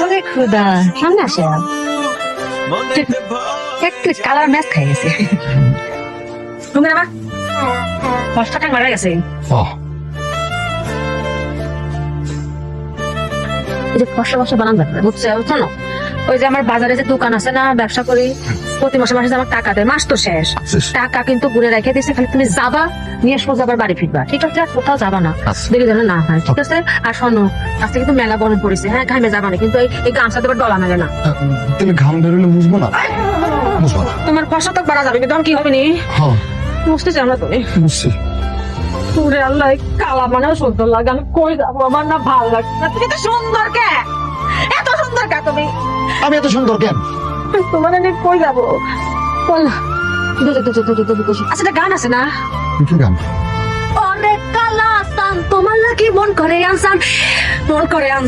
অনেক ক্ষুধা, সামনে আসে একটু কালার ম্যাচ খাই গেছে। তুমি না কষ্টটা মারা গেছে। এই যে ফসা ফসা বানান ব্যাপার বুঝছো শোনো, ওই যে আমার বাজারে যে দোকান আছে না, ব্যবসা করি, প্রতি মাসে মাসে আমার টাকা দেয়, মাস তো শেষ, টাকা কিন্তু ঘুরে রেখে দিচ্ছে, খালি তুমি যাবা নিয়ে সোজা আবার বাড়ি ফিরবা, ঠিক আছে? আর কোথাও যাবা না, দেখি যেন না হয়, ঠিক আছে? আর শোনো, আজকে কিন্তু মেলা গরম পড়েছে, হ্যাঁ ঘামে যাবা না, কিন্তু এই গামছা দেবার ডলা মেলে না। তুমি ঘাম বেরোলে বুঝবো না, বুঝবো না। তোমার ফসা তো বাড়া যাবে, কিন্তু কি হবে নি বুঝতে চাও না তুমি? বুঝছি। পুরে আল্লাহ কালা মানেও সুন্দর লাগে, আমি কই যাবো, আমার না ভালো লাগছে না। তুমি তো সুন্দর কে, এত সুন্দর কে তুমি? আমি এত সুন্দর কেন? তোমার এনে কই যাবো বল। আচ্ছা গান আছে না, কি গান? অনেক কালা আসান তোমার লাগি মন করে আনসান, মন করে আনসান।